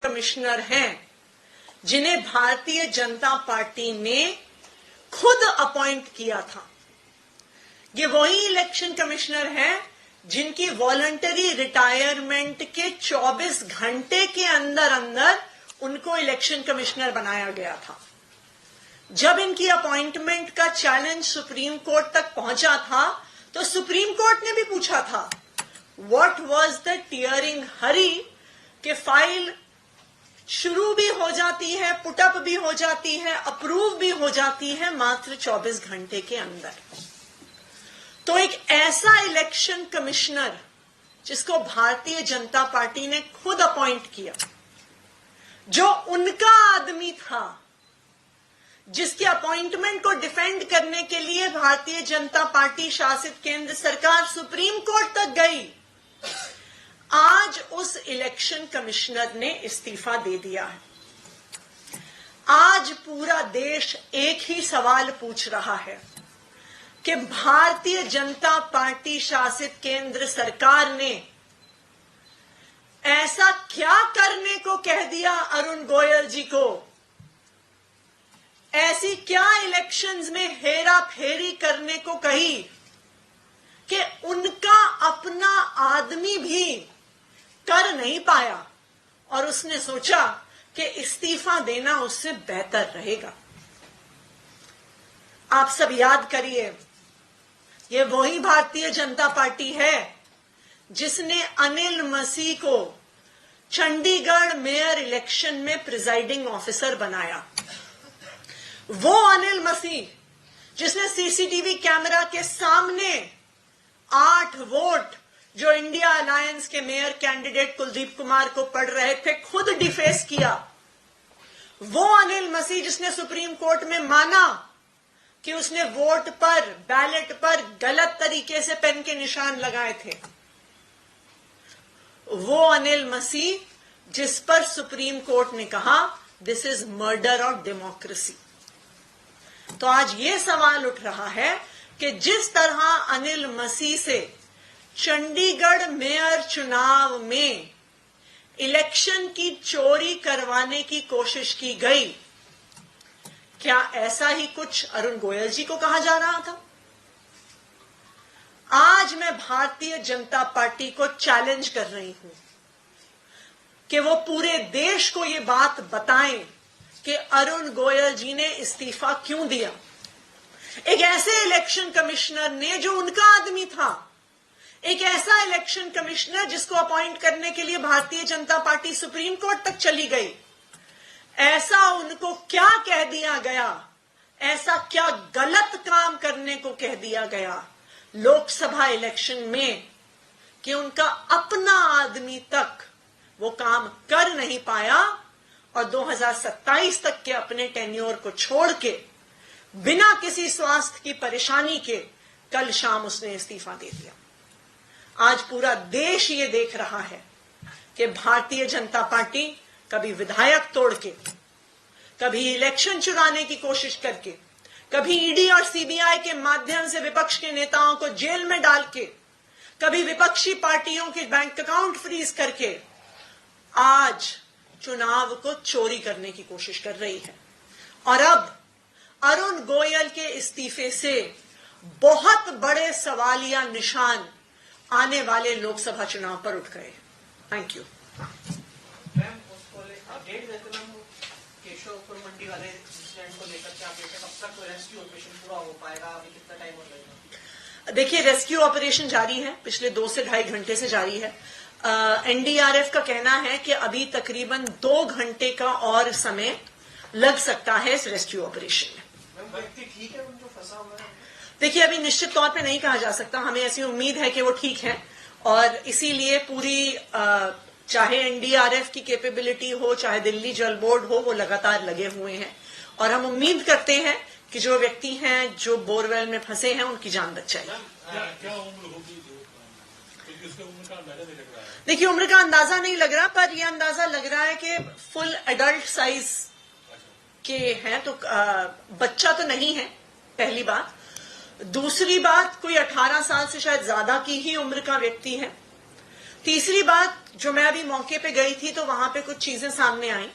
Commissioner हैं जिन्हें Bharatiya Janata party ने खुद अपॉइंट किया था। ये वही इलेक्शन कमिश्नर हैं जिनकी वॉलंटरी रिटायरमेंट के 24 घंटे के अंदर अंदर उनको इलेक्शन कमिश्नर बनाया गया था। जब इनकी अपॉइंटमेंट का चैलेंज सुप्रीम कोर्ट तक पहुंचा था तो सुप्रीम कोर्ट ने भी पूछा था व्हाट वाज द टीयरिंग हरी कि फाइल शुरू भी हो जाती है, पुटअप भी हो जाती है, अप्रूव भी हो जाती है मात्र 24 घंटे के अंदर। तो एक ऐसा इलेक्शन कमिश्नर जिसको भारतीय जनता पार्टी ने खुद अपॉइंट किया, जो उनका आदमी था, जिसके अपॉइंटमेंट को डिफेंड करने के लिए भारतीय जनता पार्टी शासित केंद्र सरकार सुप्रीम कोर्ट तक गई, आज उस इलेक्शन कमिश्नर ने इस्तीफा दे दिया है। आज पूरा देश एक ही सवाल पूछ रहा है कि भारतीय जनता पार्टी शासित केंद्र सरकार ने ऐसा क्या करने को कह दिया अरुण गोयल जी को, ऐसी क्या इलेक्शंस में हेरा फेरी करने को कही कि उनका अपना आदमी भी कर नहीं पाया और उसने सोचा कि इस्तीफा देना उससे बेहतर रहेगा। आप सब याद करिए, ये वही भारतीय जनता पार्टी है जिसने अनिल मसीह को चंडीगढ़ मेयर इलेक्शन में प्रिजाइडिंग ऑफिसर बनाया। वो अनिल मसीह जिसने सीसीटीवी कैमरा के सामने 8 वोट जो इंडिया अलायंस के मेयर कैंडिडेट कुलदीप कुमार को पड़ रहे थे खुद डिफेस किया। वो अनिल मसीह जिसने सुप्रीम कोर्ट में माना कि उसने वोट पर, बैलेट पर गलत तरीके से पेन के निशान लगाए थे। वो अनिल मसीह जिस पर सुप्रीम कोर्ट ने कहा this is murder of democracy. तो आज ये सवाल उठ रहा है कि जिस तरह अनिल मसीह से चंडीगढ़ मेयर चुनाव में इलेक्शन की चोरी करवाने की कोशिश की गई, क्या ऐसा ही कुछ अरुण गोयल जी को कहा जा रहा था? आज मैं भारतीय जनता पार्टी को चैलेंज कर रही हूं कि वो पूरे देश को ये बात बताएं कि अरुण गोयल जी ने इस्तीफा क्यों दिया। एक ऐसे इलेक्शन कमिश्नर ने जो उनका आदमी था, एक ऐसा इलेक्शन कमिश्नर जिसको अपॉइंट करने के लिए Bharatiya Janata party supreme court तक चली गई, ऐसा उनको क्या कह दिया गया, ऐसा क्या गलत काम करने को कह दिया गया लोकसभा इलेक्शन में कि उनका अपना आदमी तक वो काम कर नहीं पाया और 2027 तक के अपने टेन्योर को छोड़ के बिना किसी स्वास्थ्य की परेशानी के कल शाम उसने इस्तीफा दे दिया। आज पूरा देश ये देख रहा है कि भारतीय जनता पार्टी कभी विधायक तोड़ के, कभी इलेक्शन चुराने की कोशिश करके, कभी ईडी और सीबीआई के माध्यम से विपक्ष के नेताओं को जेल में डाल के, कभी विपक्षी पार्टियों के बैंक अकाउंट फ्रीज करके आज चुनाव को चोरी करने की कोशिश कर रही है। और अब अरुण गोयल के इस्तीफे से बहुत बड़े सवालिया निशान आने वाले लोकसभा चुनाव पर उठ गए। Thank you. मैम, उसको अपडेट देते मैम, केशवपुर मंडी वाले इंसिडेंट को लेकर के आप कब तक रेस्क्यू ऑपरेशन पूरा हो पाएगा, अभी कितना टाइम हो जाएगा? देखिए, रेस्क्यू ऑपरेशन जारी है, पिछले 2 से ढाई घंटे से जारी है। एनडीआरएफ का कहना है कि अभी तकरीबन 2 घंटे का और समय लग सकता है इस रेस्क्यू ऑपरेशन में। व्यक्ति ठीक है जो फंसा हुआ है? देखिए, अभी निश्चित तौर पे नहीं कहा जा सकता। हमें ऐसी उम्मीद है कि वो ठीक है और इसीलिए पूरी चाहे एनडीआरएफ की कैपेबिलिटी हो, चाहे दिल्ली जल बोर्ड हो, वो लगातार लगे हुए हैं और हम उम्मीद करते हैं कि जो व्यक्ति हैं जो बोरवेल में फंसे हैं उनकी जान बच जाएगी। क्या उम्र होगी? उम्र का अंदाजा नहीं लग रहा है। देखिए, उम्र का अंदाजा नहीं लग रहा, पर यह अंदाजा लग रहा है कि फुल एडल्ट साइज के हैं। तो बच्चा तो नहीं है, पहली बात। दूसरी बात, कोई 18 साल से शायद ज्यादा की ही उम्र का व्यक्ति है। तीसरी बात, जो मैं अभी मौके पे गई थी तो वहां पे कुछ चीजें सामने आई।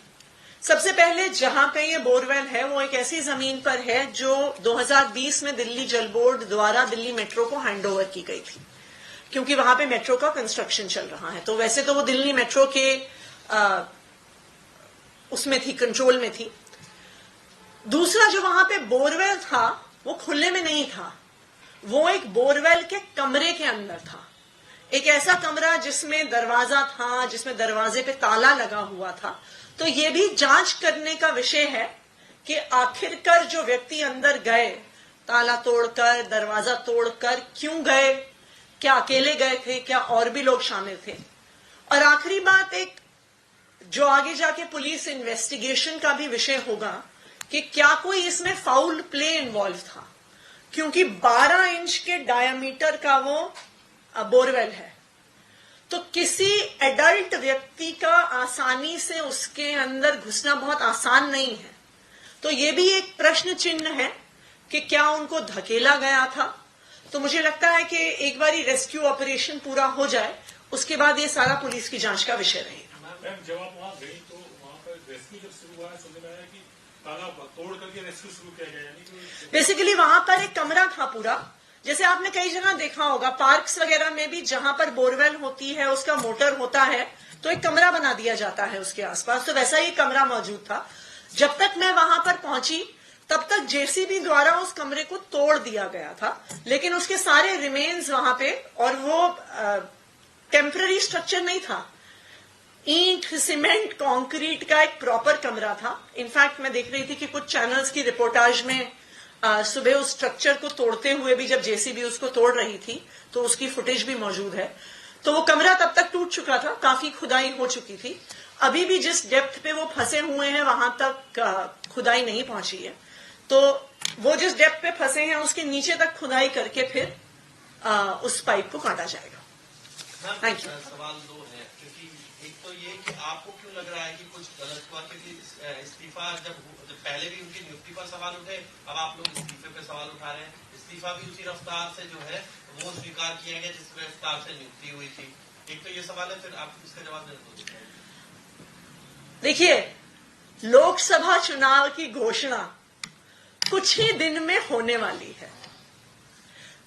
सबसे पहले जहां पे ये बोरवेल है वो एक ऐसी जमीन पर है जो 2020 में दिल्ली जल बोर्ड द्वारा दिल्ली मेट्रो को हैंडओवर की गई थी, क्योंकि वहां पे मेट्रो का कंस्ट्रक्शन चल रहा है। तो वैसे तो वो दिल्ली मेट्रो के उसमें थी, कंट्रोल में थी। दूसरा, जो वहां पे बोरवेल था वो खुले में नहीं था, वो एक बोरवेल के कमरे के अंदर था। एक ऐसा कमरा जिसमें दरवाजा था, जिसमें दरवाजे पे ताला लगा हुआ था। तो ये भी जांच करने का विषय है कि आखिरकार जो व्यक्ति अंदर गए, ताला तोड़कर, दरवाजा तोड़कर क्यों गए, क्या अकेले गए थे, क्या और भी लोग शामिल थे। और आखिरी बात, एक जो आगे जाके पुलिस इन्वेस्टिगेशन का भी विषय होगा कि क्या कोई इसमें फाउल प्ले इन्वॉल्व था, क्योंकि 12 इंच के डायामीटर का वो बोरवेल है। तो किसी एडल्ट व्यक्ति का आसानी से उसके अंदर घुसना बहुत आसान नहीं है। तो ये भी एक प्रश्न चिन्ह है कि क्या उनको धकेला गया था। तो मुझे लगता है कि एक बार रेस्क्यू ऑपरेशन पूरा हो जाए, उसके बाद ये सारा पुलिस की जांच का विषय रहेगा। मैम, जब आप वहाँ गई तो वहाँ पर रेस्क्यू जब शुरू हुआ, सुनने में आया कि ताला तोड़ करके रेस्क्यू शुरू किया गया, यानी बेसिकली वहां पर एक कमरा था पूरा, जैसे आपने कई जगह देखा होगा पार्क्स वगैरह में भी, जहां पर बोरवेल होती है उसका मोटर होता है तो एक कमरा बना दिया जाता है उसके आसपास। तो वैसा ही कमरा मौजूद था। जब तक मैं वहां पर पहुंची तब तक जेसीबी द्वारा उस कमरे को तोड़ दिया गया था, लेकिन उसके सारे रिमेन्स वहां पे, और वो टेम्पररी स्ट्रक्चर नहीं था, ईंट, सीमेंट, कंक्रीट का एक प्रॉपर कमरा था। इनफैक्ट मैं देख रही थी कि कुछ चैनल्स की रिपोर्टाज में सुबह उस स्ट्रक्चर को तोड़ते हुए भी, जब जेसीबी उसको तोड़ रही थी तो उसकी फुटेज भी मौजूद है। तो वो कमरा तब तक टूट चुका था, काफी खुदाई हो चुकी थी। अभी भी जिस डेप्थ पे वो फंसे हुए हैं वहां तक खुदाई नहीं पहुंची है। तो वो जिस डेप्थ पे फंसे हैं उसके नीचे तक खुदाई करके फिर उस पाइप को काटा जाएगा। Thank you. सवाल दो है, क्योंकि एक तो ये कि आपको क्यों लग रहा है कि कुछ गलत हुआ, क्योंकि इस्तीफा जब पहले भी उनकी नियुक्ति पर सवाल उठे, अब आप लोग इस्तीफे पे सवाल उठा रहे हैं। इस्तीफा भी उसी रफ्तार से जो है वो स्वीकार किया गया जिस रफ्तार से नियुक्ति हुई थी। एक तो ये सवाल है, फिर आप इसका जवाब दे दो। देखिए, लोकसभा चुनाव की घोषणा कुछ ही दिन में होने वाली है।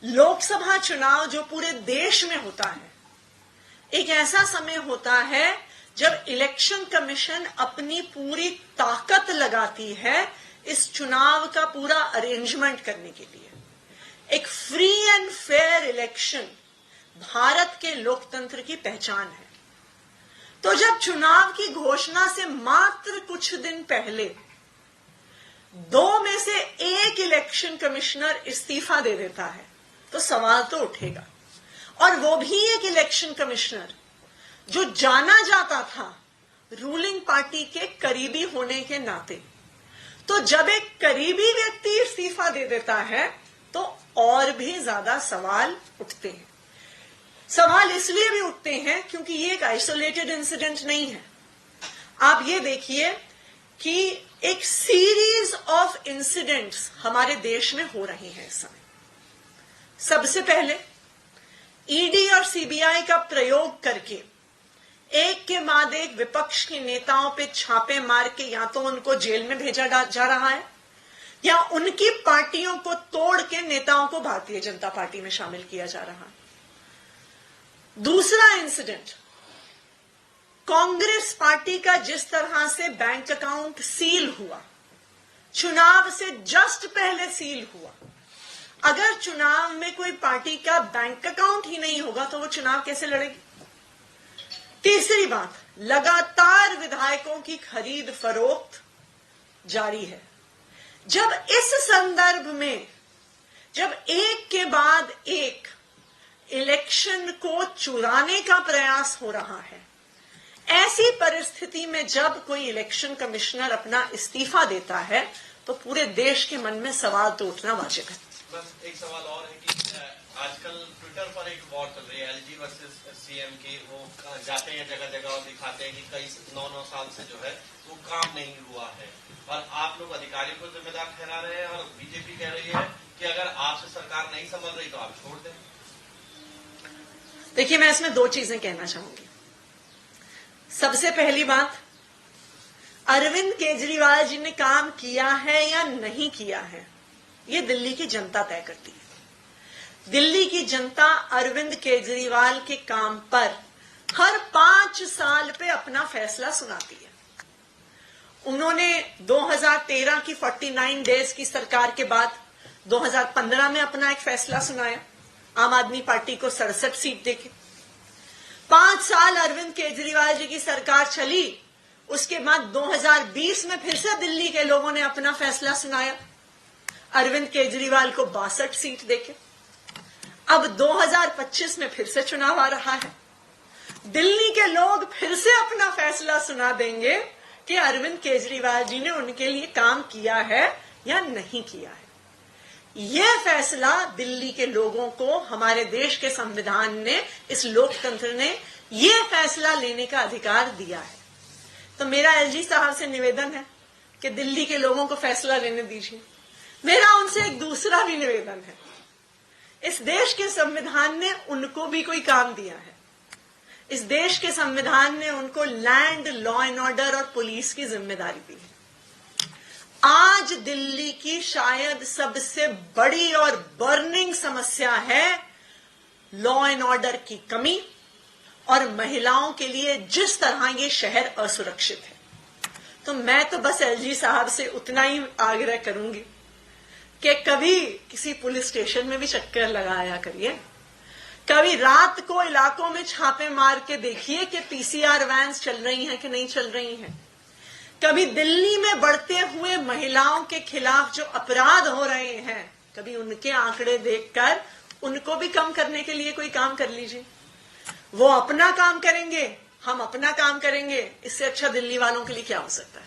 लोकसभा चुनाव जो पूरे देश में होता है, एक ऐसा समय होता है जब इलेक्शन कमीशन अपनी पूरी ताकत लगाती है इस चुनाव का पूरा अरेंजमेंट करने के लिए। एक free and fair election Bharat के लोकतंत्र की पहचान है। तो जब चुनाव की घोषणा से मात्र कुछ दिन पहले 2 में से 1 इलेक्शन कमिश्नर इस्तीफा दे देता है तो सवाल तो उठेगा। और वो भी एक इलेक्शन कमिश्नर जो जाना जाता था रूलिंग पार्टी के करीबी होने के नाते। तो जब एक करीबी व्यक्ति इस्तीफा दे देता है तो और भी ज्यादा सवाल उठते हैं। सवाल इसलिए भी उठते हैं क्योंकि ये एक आइसोलेटेड इंसिडेंट नहीं है। आप ये देखिए कि एक सीरीज ऑफ इंसिडेंट्स हमारे देश में हो रही हैं इस समय। सबसे पहले ईडी और सीबीआई का प्रयोग करके एक के बाद एक विपक्ष के नेताओं पे छापे मार के या तो उनको जेल में भेजा जा रहा है या उनकी पार्टियों को तोड़ के नेताओं को भारतीय जनता पार्टी में शामिल किया जा रहा है। दूसरा इंसिडेंट, कांग्रेस पार्टी का जिस तरह से बैंक अकाउंट सील हुआ, चुनाव से जस्ट पहले सील हुआ। अगर चुनाव में कोई पार्टी का बैंक अकाउंट ही नहीं होगा तो वो चुनाव कैसे लड़ेगी। तीसरी बात, लगातार विधायकों की खरीद फरोख्त जारी है। जब इस संदर्भ में जब एक के बाद एक इलेक्शन को चुराने का प्रयास हो रहा है, ऐसी परिस्थिति में जब कोई इलेक्शन कमिश्नर अपना इस्तीफा देता है तो पूरे देश के मन में सवाल तो उठना वाजिब है। बस एक सवाल और है कि आजकल ट्विटर पर एक वॉर चल रही है एलजी वर्सेस सीएम की। वो जाते हैं जगह जगह और दिखाते हैं कि कई 9 साल से जो है वो काम नहीं हुआ है, और आप लोग अधिकारियों को जिम्मेदार ठहरा रहे हैं और बीजेपी कह रही है कि अगर आपसे सरकार नहीं संभल रही तो आप छोड़ दें। देखिए, मैं इसमें दो चीजें कहना चाहूंगी। सबसे पहली बात, अरविंद केजरीवाल जी ने काम किया है या नहीं किया है, ये दिल्ली की जनता तय करती है। दिल्ली की जनता अरविंद केजरीवाल के काम पर हर 5 साल पे अपना फैसला सुनाती है। उन्होंने 2013 की 49 डेज की सरकार के बाद 2015 में अपना एक फैसला सुनाया, आम आदमी पार्टी को 67 सीट देके। 5 साल अरविंद केजरीवाल जी की सरकार चली, उसके बाद 2020 में फिर से दिल्ली के लोगों ने अपना फैसला सुनाया, अरविंद केजरीवाल को 62 सीट देके। अब 2025 में फिर से चुनाव आ रहा है, दिल्ली के लोग फिर से अपना फैसला सुना देंगे कि अरविंद केजरीवाल जी ने उनके लिए काम किया है या नहीं किया है। यह फैसला दिल्ली के लोगों को, हमारे देश के संविधान ने, इस लोकतंत्र ने यह फैसला लेने का अधिकार दिया है। तो मेरा एलजी साहब से निवेदन है कि दिल्ली के लोगों को फैसला लेने दीजिए। मेरा उनसे एक दूसरा भी निवेदन है, इस देश के संविधान ने उनको भी कोई काम दिया है। इस देश के संविधान ने उनको लैंड, लॉ एंड ऑर्डर और पुलिस की जिम्मेदारी दी है। आज दिल्ली की शायद सबसे बड़ी और बर्निंग समस्या है लॉ एंड ऑर्डर की कमी और महिलाओं के लिए जिस तरह ये शहर असुरक्षित है। तो मैं तो बस एलजी साहब से उतना ही आग्रह करूंगी कि कभी किसी पुलिस स्टेशन में भी चक्कर लगाया करिए, कभी रात को इलाकों में छापे मार के देखिए कि पीसीआर वैन्स चल रही हैं कि नहीं चल रही हैं। कभी दिल्ली में बढ़ते हुए महिलाओं के खिलाफ जो अपराध हो रहे हैं, कभी उनके आंकड़े देखकर उनको भी कम करने के लिए कोई काम कर लीजिए। वो अपना काम करेंगे, हम अपना काम करेंगे, इससे अच्छा दिल्ली वालों के लिए क्या हो सकता है।